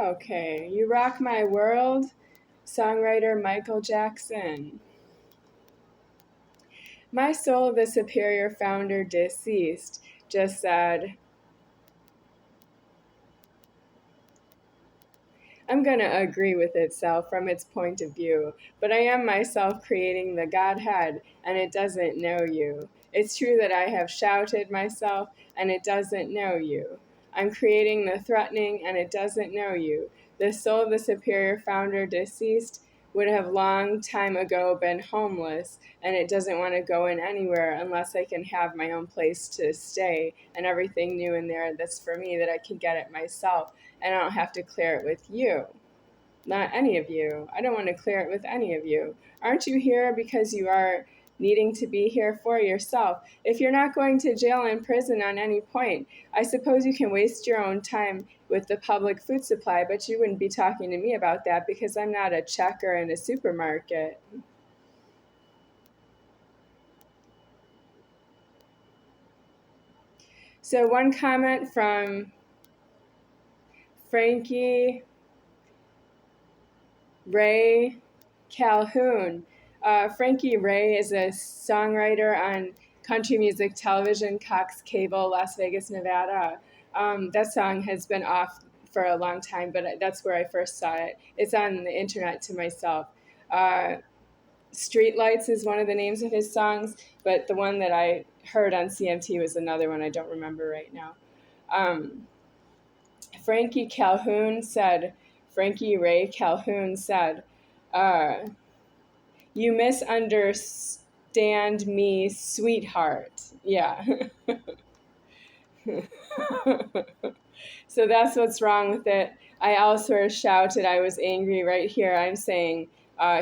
Okay, You Rock My World, songwriter Michael Jackson. My soul, the superior founder, deceased, just said, I'm going to agree with itself from its point of view, but I am myself creating the Godhead, and it doesn't know you. It's true that I have shouted myself, and it doesn't know you. I'm creating the threatening, and it doesn't know you. The soul of the superior founder, deceased, would have long time ago been homeless, and it doesn't want to go in anywhere unless I can have my own place to stay and everything new in there that's for me, that I can get it myself, and I don't have to clear it with you. Not any of you. I don't want to clear it with any of you. Aren't you here because you are needing to be here for yourself? If you're not going to jail and prison on any point, I suppose you can waste your own time with the public food supply, but you wouldn't be talking to me about that because I'm not a checker in a supermarket. So one comment from Frankie Ray Calhoun. Frankie Ray is a songwriter on country music television, Cox Cable, Las Vegas, Nevada. That song has been off for a long time, but that's where I first saw it. It's on the internet to myself. Streetlights is one of the names of his songs, but the one that I heard on CMT was another one I don't remember right now. Frankie Ray Calhoun said, you misunderstand me, sweetheart. Yeah. So that's what's wrong with it. I also shouted, I was angry right here. I'm saying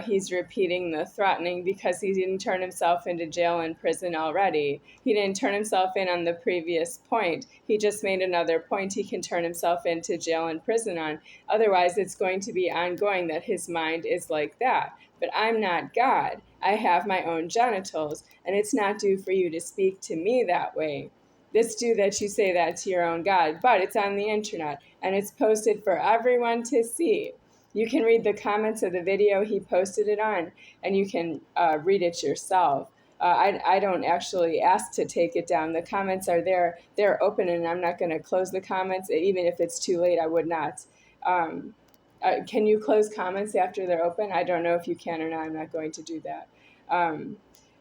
he's repeating the threatening because he didn't turn himself into jail and prison already. He didn't turn himself in on the previous point. He just made another point he can turn himself into jail and prison on. Otherwise, it's going to be ongoing that his mind is like that. But I'm not God. I have my own genitals, and it's not due for you to speak to me that way. It's due that you say that to your own God, but it's on the internet, and it's posted for everyone to see. You can read the comments of the video he posted it on, and you can read it yourself. I don't actually ask to take it down. The comments are there. They're open, and I'm not going to close the comments. Even if it's too late, I would not. Can you close comments after they're open? I don't know if you can or not. I'm not going to do that.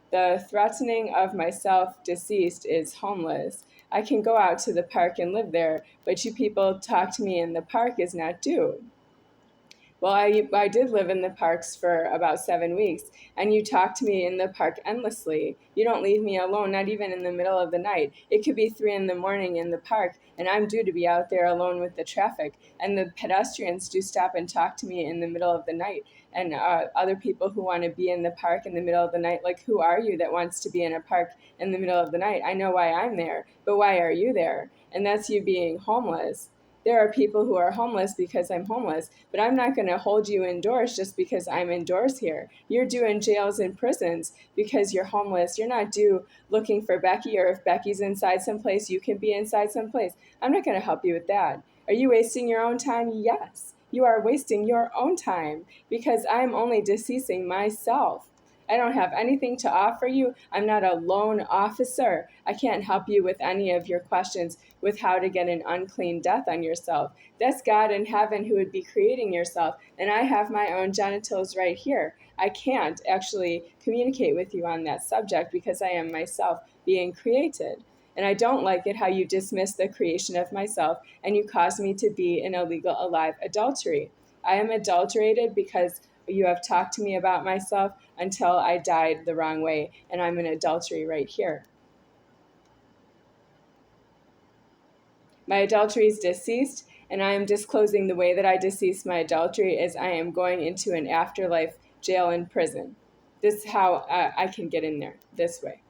The threatening of myself, deceased, is homeless. I can go out to the park and live there, but you people talk to me in the park is not due. Well, I did live in the parks for about 7 weeks, and you talk to me in the park endlessly. You don't leave me alone, not even in the middle of the night. It could be 3 in the morning in the park, and I'm due to be out there alone with the traffic, and the pedestrians do stop and talk to me in the middle of the night. And other people who want to be in the park in the middle of the night, like, who are you that wants to be in a park in the middle of the night? I know why I'm there, but why are you there? And that's you being homeless. There are people who are homeless because I'm homeless, but I'm not going to hold you indoors just because I'm indoors here. You're due in jails and prisons because you're homeless. You're not due looking for Becky, or if Becky's inside someplace, you can be inside someplace. I'm not going to help you with that. Are you wasting your own time? Yes, you are wasting your own time because I'm only deceasing myself. I don't have anything to offer you. I'm not a loan officer. I can't help you with any of your questions with how to get an unclean death on yourself. That's God in heaven who would be creating yourself, and I have my own genitals right here. I can't actually communicate with you on that subject because I am myself being created. And I don't like it how you dismiss the creation of myself and you cause me to be in illegal alive adultery. I am adulterated because you have talked to me about myself until I died the wrong way, and I'm in adultery right here. My adultery is deceased, and I am disclosing the way that I deceased my adultery is I am going into an afterlife jail and prison. This is how I can get in there, this way.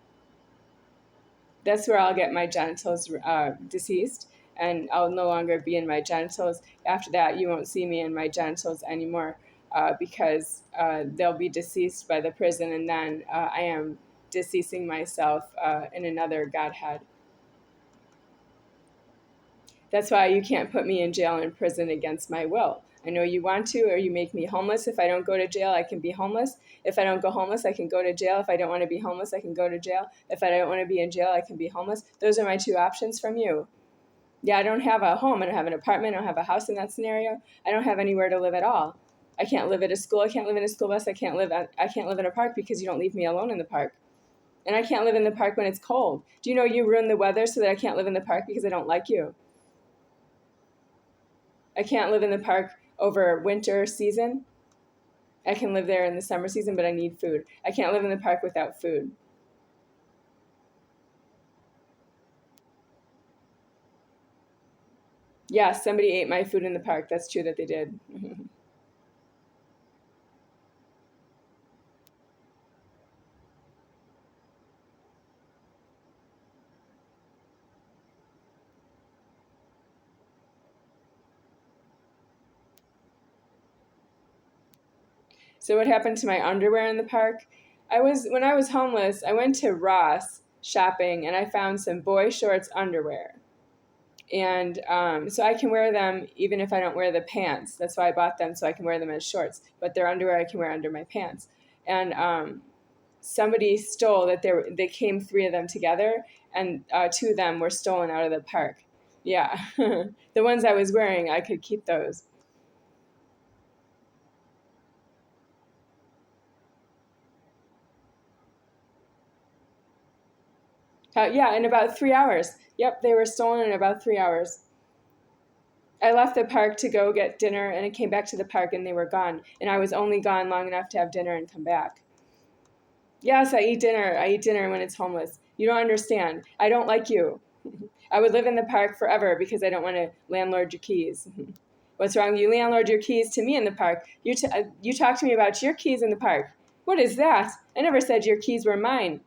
That's where I'll get my genitals deceased, and I'll no longer be in my genitals. After that, you won't see me in my genitals anymore. Because they'll be deceased by the prison, and then I am deceasing myself in another Godhead. That's why you can't put me in jail and in prison against my will. I know you want to, or you make me homeless. If I don't go to jail, I can be homeless. If I don't go homeless, I can go to jail. If I don't want to be homeless, I can go to jail. If I don't want to be in jail, I can be homeless. Those are my two options from you. Yeah, I don't have a home. I don't have an apartment. I don't have a house in that scenario. I don't have anywhere to live at all. I can't live at a school. I can't live in a school bus. I can't live in a park because you don't leave me alone in the park. And I can't live in the park when it's cold. Do you know you ruin the weather so that I can't live in the park because I don't like you? I can't live in the park over winter season. I can live there in the summer season, but I need food. I can't live in the park without food. Yeah, somebody ate my food in the park. That's true that they did. So what happened to my underwear in the park? When I was homeless, I went to Ross shopping and I found some boy shorts underwear. And so I can wear them even if I don't wear the pants. That's why I bought them, so I can wear them as shorts. But they're underwear I can wear under my pants. And somebody stole that. They came three of them together, and two of them were stolen out of the park. Yeah, the ones I was wearing, I could keep those. Yeah, in about 3 hours. Yep, they were stolen in about 3 hours. I left the park to go get dinner, and I came back to the park, and they were gone. And I was only gone long enough to have dinner and come back. Yes, I eat dinner. I eat dinner when it's homeless. You don't understand. I don't like you. I would live in the park forever because I don't want to landlord your keys. What's wrong? You landlord your keys to me in the park. You talk to me about your keys in the park. What is that? I never said your keys were mine.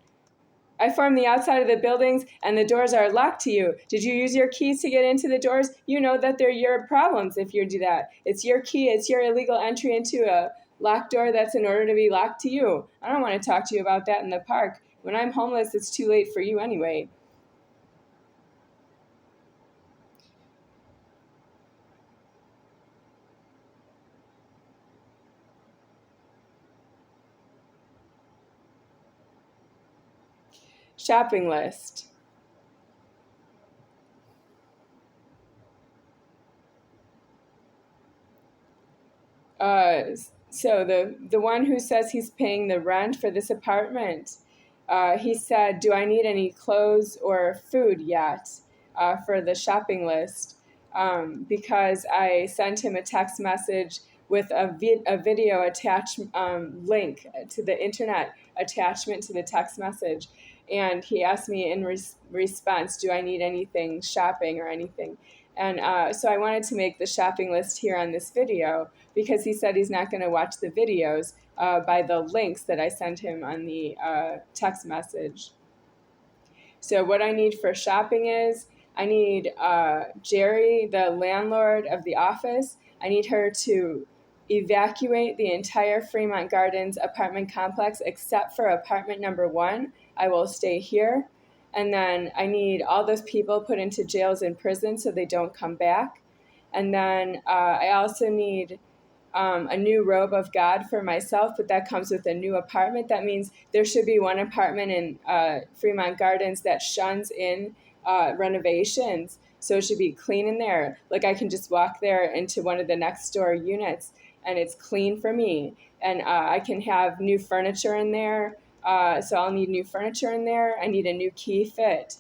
I form the outside of the buildings and the doors are locked to you. Did you use your keys to get into the doors? You know that they're your problems if you do that. It's your key. It's your illegal entry into a locked door that's in order to be locked to you. I don't want to talk to you about that in the park. When I'm homeless, it's too late for you anyway. Shopping list. Uh, so the one who says he's paying the rent for this apartment, he said, "Do I need any clothes or food yet for the shopping list?" Because I sent him a text message with a video attached link to the internet attachment to the text message, and he asked me in response, "Do I need anything shopping or anything?" And so I wanted to make the shopping list here on this video because he said he's not going to watch the videos by the links that I sent him on the text message. So what I need for shopping is I need Jerry, the landlord of the office, I need her to evacuate the entire Fremont Gardens apartment complex except for apartment number 1. I will stay here. And then I need all those people put into jails and prisons so they don't come back. And then I also need a new robe of God for myself, but that comes with a new apartment. That means there should be one apartment in Fremont Gardens that shuns in renovations. So it should be clean in there. Like I can just walk there into one of the next door units and it's clean for me. And I can have new furniture in there. So I'll need new furniture in there. I need a new key fit.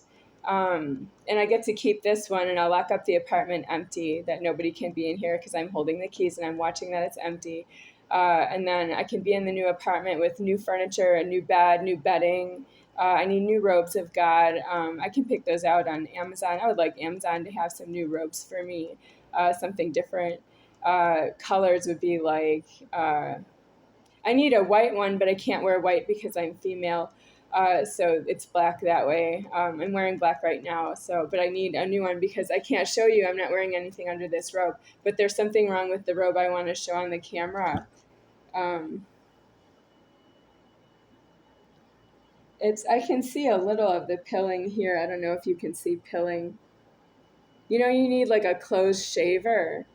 And I get to keep this one and I'll lock up the apartment empty that nobody can be in here because I'm holding the keys and I'm watching that it's empty. And then I can be in the new apartment with new furniture, a new bed, new bedding. I need new robes of God. I can pick those out on Amazon. I would like Amazon to have some new robes for me, something different. Colors would be like, I need a white one, but I can't wear white because I'm female. So it's black that way. I'm wearing black right now, but I need a new one because I can't show you. I'm not wearing anything under this robe. But there's something wrong with the robe I want to show on the camera. Um, I can see a little of the pilling here. I don't know if you can see pilling. You know, you need like a closed shaver.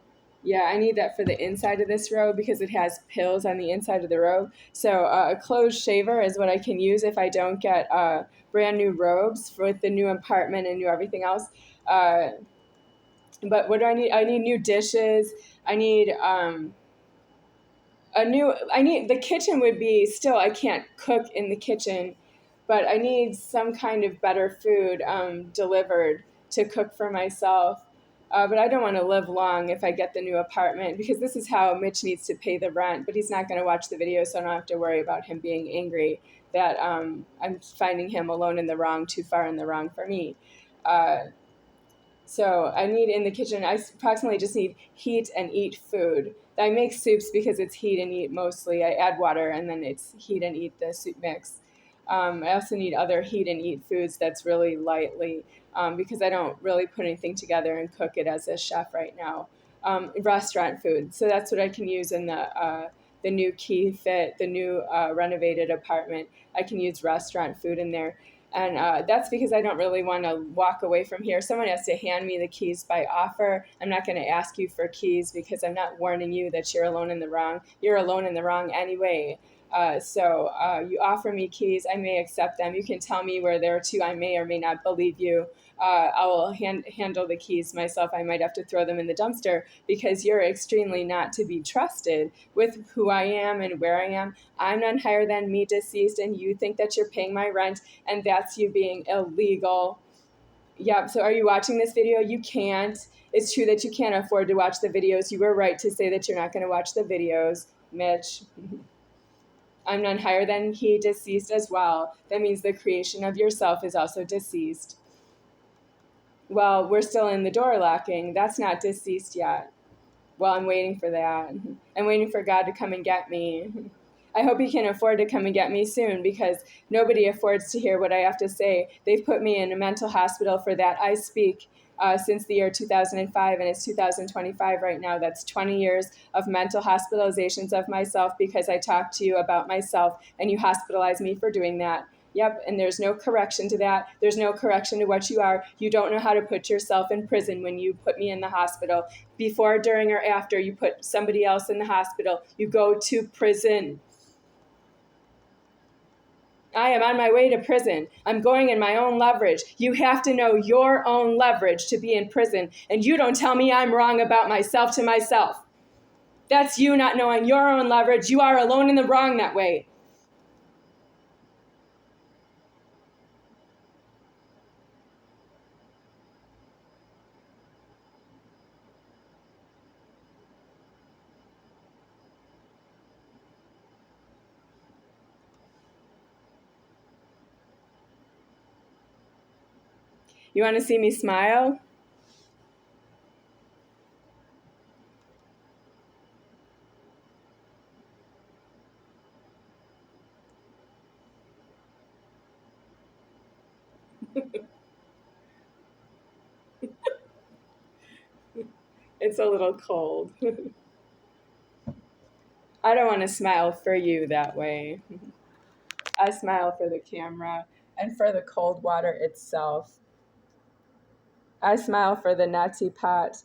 Yeah, I need that for the inside of this robe because it has pills on the inside of the robe. So a closed shaver is what I can use if I don't get brand new robes with the new apartment and new everything else. Uh, but what do I need? I need new dishes. I need I need the kitchen would be still, I can't cook in the kitchen, but I need some kind of better food delivered to cook for myself. But I don't want to live long if I get the new apartment because this is how Mitch needs to pay the rent. But he's not going to watch the video, so I don't have to worry about him being angry that I'm finding him alone in the wrong, too far in the wrong for me. Uh, so I need in the kitchen, I approximately just need heat and eat food. I make soups because it's heat and eat mostly. I add water and then it's heat and eat the soup mix. I also need other heat and eat foods that's really lightly because I don't really put anything together and cook it as a chef right now. Restaurant food. So that's what I can use in the new key fit, the new renovated apartment. I can use restaurant food in there. And that's because I don't really want to walk away from here. Someone has to hand me the keys by offer. I'm not going to ask you for keys because I'm not warning you that you're alone in the wrong. You're alone in the wrong anyway. So you offer me keys, I may accept them. You can tell me where they're to. I may or may not believe you. I will handle the keys myself. I might have to throw them in the dumpster because you're extremely not to be trusted with who I am and where I am. I'm none higher than me, deceased, and you think that you're paying my rent, and that's you being illegal. Yep, so are you watching this video? You can't. It's true that you can't afford to watch the videos. You were right to say that you're not going to watch the videos, Mitch. I'm none higher than he, deceased as well. That means the creation of yourself is also deceased. Well, we're still in the door locking. That's not deceased yet. Well, I'm waiting for that. I'm waiting for God to come and get me. I hope he can afford to come and get me soon because nobody affords to hear what I have to say. They've put me in a mental hospital for that. I speak since the year 2005, and it's 2025 right now. That's 20 years of mental hospitalizations of myself because I talked to you about myself, and you hospitalized me for doing that. Yep, and there's no correction to that. There's no correction to what you are. You don't know how to put yourself in prison when you put me in the hospital. Before, during, or after you put somebody else in the hospital, you go to prison. I am on my way to prison. I'm going in my own leverage. You have to know your own leverage to be in prison, and you don't tell me I'm wrong about myself to myself. That's you not knowing your own leverage. You are alone in the wrong that way. You want to see me smile? It's a little cold. I don't want to smile for you that way. I smile for the camera and for the cold water itself. I smile for the Nazi pot